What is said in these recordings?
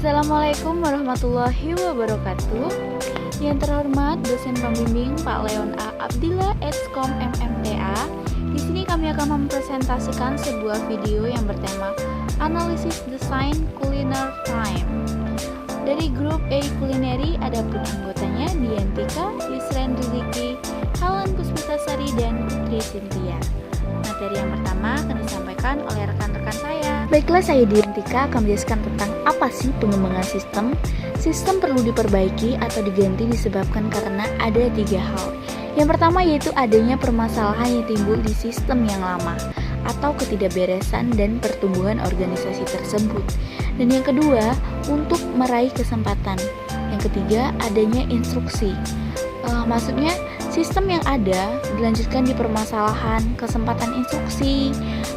Assalamualaikum warahmatullahi wabarakatuh. Yang terhormat dosen pembimbing Pak Leon A. Abdillah Edskom MMTA. Di sini kami akan mempresentasikan sebuah video yang bertema Analisis Desain Kuliner Time. Dari grup A Kulineri adapun anggotanya Diantika, Yusren Riziki, Helen Puspitasari, dan Putri Cynthia. Materi yang pertama akan disampaikan oleh rekan-rekan saya. Baiklah, saya Diantika akan menjelaskan tentang apa sih pengembangan sistem. Sistem perlu diperbaiki atau diganti disebabkan karena ada 3 hal. Yang pertama yaitu adanya permasalahan yang timbul di sistem yang lama atau ketidakberesan dan pertumbuhan organisasi tersebut. Dan yang kedua, untuk meraih kesempatan. Yang ketiga, adanya instruksi. Maksudnya sistem yang ada dilanjutkan di permasalahan, kesempatan instruksi,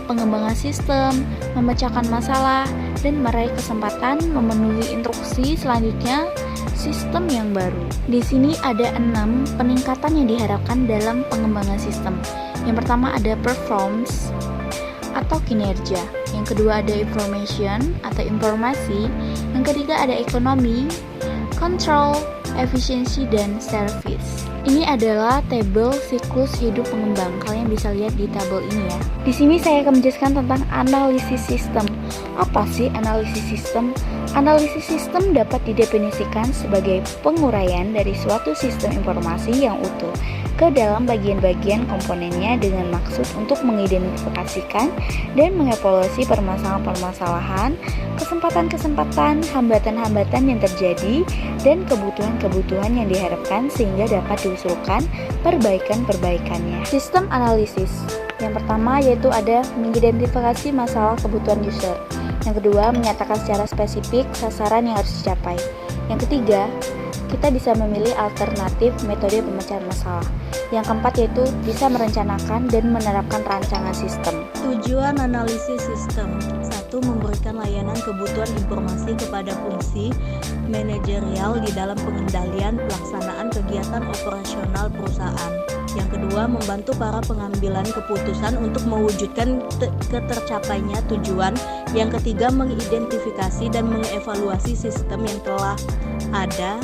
pengembangan sistem, memecahkan masalah, dan meraih kesempatan memenuhi instruksi selanjutnya sistem yang baru. Di sini ada 6 peningkatan yang diharapkan dalam pengembangan sistem. Yang pertama ada performance atau kinerja. Yang kedua ada information atau informasi. Yang ketiga ada ekonomi, control, efisiensi, dan service. Ini adalah tabel siklus hidup pengembang. Kalian bisa lihat di tabel ini ya. Di sini saya akan menjelaskan tentang analisis sistem. Apa sih analisis sistem? Analisis sistem dapat didefinisikan sebagai penguraian dari suatu sistem informasi yang utuh ke dalam bagian-bagian komponennya dengan maksud untuk mengidentifikasikan dan mengevaluasi permasalahan-permasalahan, kesempatan-kesempatan, hambatan-hambatan yang terjadi, dan kebutuhan-kebutuhan yang diharapkan sehingga dapat diusulkan perbaikan-perbaikannya. Sistem analisis yang pertama yaitu ada mengidentifikasi masalah kebutuhan user. Yang kedua, menyatakan secara spesifik sasaran yang harus dicapai. Yang ketiga, kita bisa memilih alternatif metode pemecahan masalah. Yang keempat yaitu bisa merencanakan dan menerapkan rancangan sistem. Tujuan analisis sistem: 1. Memberikan layanan kebutuhan informasi kepada fungsi manajerial di dalam pengendalian pelaksanaan kegiatan operasional perusahaan. Yang kedua, membantu para pengambilan keputusan untuk mewujudkan ketercapainya tujuan. Yang ketiga, mengidentifikasi dan mengevaluasi sistem yang telah ada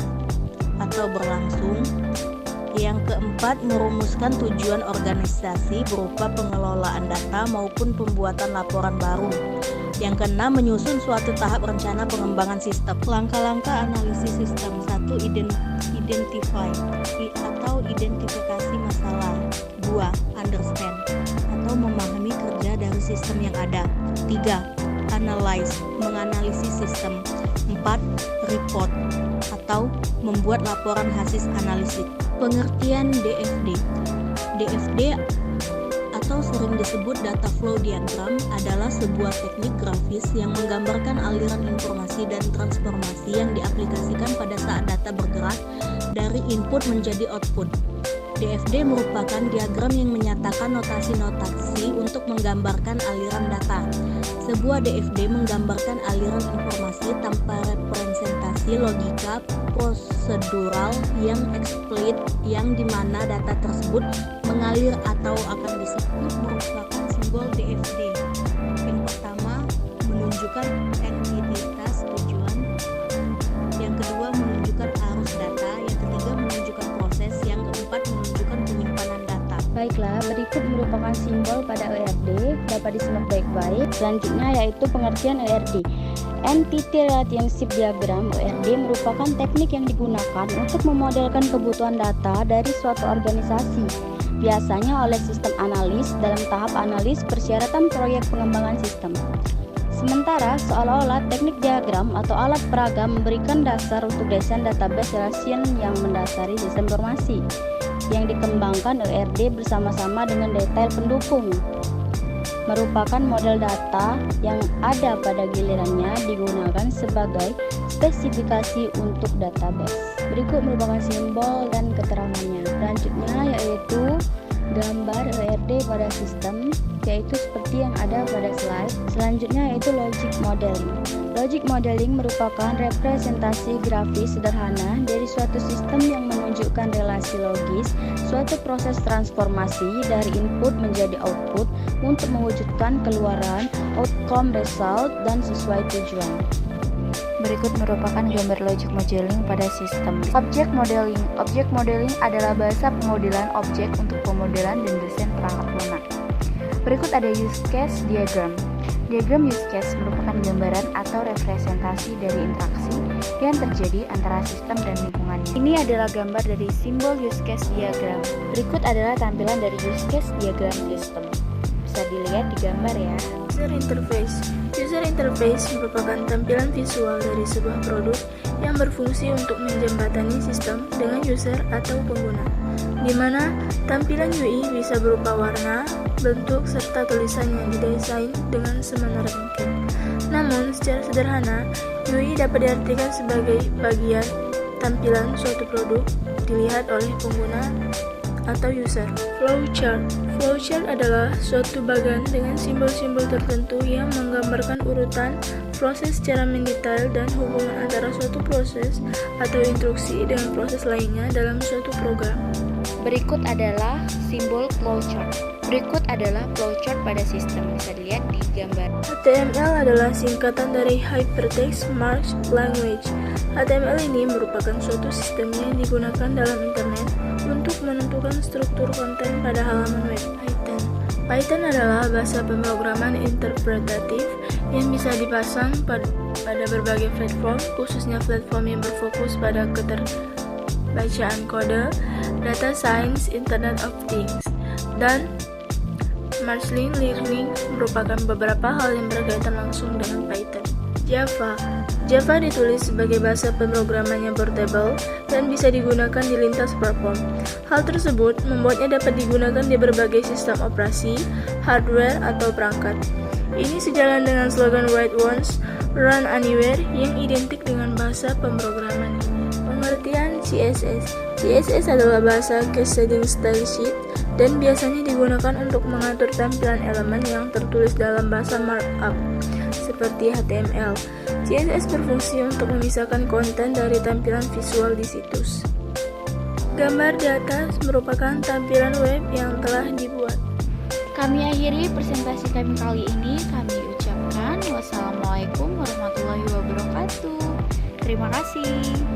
atau berlangsung. Yang keempat, merumuskan tujuan organisasi berupa pengelolaan data maupun pembuatan laporan baru. Yang keenam, menyusun suatu tahap rencana pengembangan sistem. Langkah-langkah analisis sistem: 1. Identify atau identifikasi masalah. 2. Understand atau memahami kerja dari sistem yang ada. 3. Analyze, menganalisis sistem. 4. Report atau membuat laporan hasil analisis. Pengertian DFD. DFD atau sering disebut data flow diagram adalah sebuah teknik grafis yang menggambarkan aliran informasi dan transformasi yang diaplikasikan pada saat data bergerak dari input menjadi output. DFD merupakan diagram yang menyatakan notasi-notasi untuk menggambarkan aliran data. Sebuah DFD menggambarkan aliran informasi tanpa representasi logika prosedural yang eksplisit, yang dimana data tersebut mengalir atau akan disebut merupakan simbol DFD. Yang pertama, menunjukkan entitas tujuan. Yang kedua, menunjukkan arus data. Yang ketiga, menunjukkan proses. Yang keempat, menunjukkan penyimpanan data. Baiklah, berikut merupakan simbol pada ERD, dapat disimak baik-baik. Selanjutnya yaitu pengertian ERD. Entity Relationship Diagram (ERD) merupakan teknik yang digunakan untuk memodelkan kebutuhan data dari suatu organisasi, biasanya oleh sistem analis dalam tahap analis persyaratan proyek pengembangan sistem. Sementara seolah-olah teknik diagram atau alat peraga memberikan dasar untuk desain database relation yang mendasari sistem informasi yang dikembangkan ERD bersama-sama dengan detail pendukung. Merupakan model data yang ada pada gilirannya digunakan sebagai spesifikasi untuk database. Berikut merupakan simbol dan keterangannya. Selanjutnya yaitu gambar ERD pada sistem, yaitu seperti yang ada pada slide. Selanjutnya yaitu logic modeling. Logic modeling merupakan representasi grafis sederhana dari suatu sistem yang menunjukkan relasi logis suatu proses transformasi dari input menjadi output untuk mewujudkan keluaran outcome result dan sesuai tujuan. Berikut merupakan gambar logic modeling pada sistem. Object modeling. Object modeling adalah bahasa pemodelan objek untuk pemodelan dan desain perangkat lunak. Berikut ada use case diagram. Diagram use case merupakan gambaran atau representasi dari interaksi yang terjadi antara sistem dan lingkungannya. Ini adalah gambar dari simbol use case diagram. Berikut adalah tampilan dari use case diagram sistem. Bisa dilihat di gambar ya. User interface. User interface merupakan tampilan visual dari sebuah produk yang berfungsi untuk menjembatani sistem dengan user atau pengguna, di mana tampilan UI bisa berupa warna, bentuk, serta tulisan yang didesain dengan semenarik mungkin. Namun, secara sederhana, UI dapat diartikan sebagai bagian tampilan suatu produk dilihat oleh pengguna atau user. Flowchart. Flowchart adalah suatu bagan dengan simbol-simbol tertentu yang menggambarkan urutan proses secara mendetail dan hubungan antara suatu proses atau instruksi dengan proses lainnya dalam suatu program. Berikut adalah simbol flowchart. Berikut adalah flowchart pada sistem. Bisa dilihat di gambar. HTML adalah singkatan dari Hypertext Markup Language. HTML ini merupakan suatu sistem yang digunakan dalam internet untuk menentukan struktur konten pada halaman web. Python adalah bahasa pemrograman interpretatif yang bisa dipasang pada berbagai platform, khususnya platform yang berfokus pada keterbacaan kode, data science, Internet of Things, dan machine learning merupakan beberapa hal yang berkaitan langsung dengan Python. Java ditulis sebagai bahasa pemrograman yang portable dan bisa digunakan di lintas platform. Hal tersebut membuatnya dapat digunakan di berbagai sistem operasi, hardware, atau perangkat. Ini sejalan dengan slogan Write Once, Run Anywhere yang identik dengan bahasa pemrograman ini. Pengertian CSS. CSS adalah bahasa Cascading Style Sheet dan biasanya digunakan untuk mengatur tampilan elemen yang tertulis dalam bahasa markup seperti HTML. CSS berfungsi untuk memisahkan konten dari tampilan visual di situs. Gambar di atas merupakan tampilan web yang telah dibuat. Kami akhiri presentasi kami kali ini. Kami ucapkan wassalamualaikum warahmatullahi wabarakatuh. Terima kasih.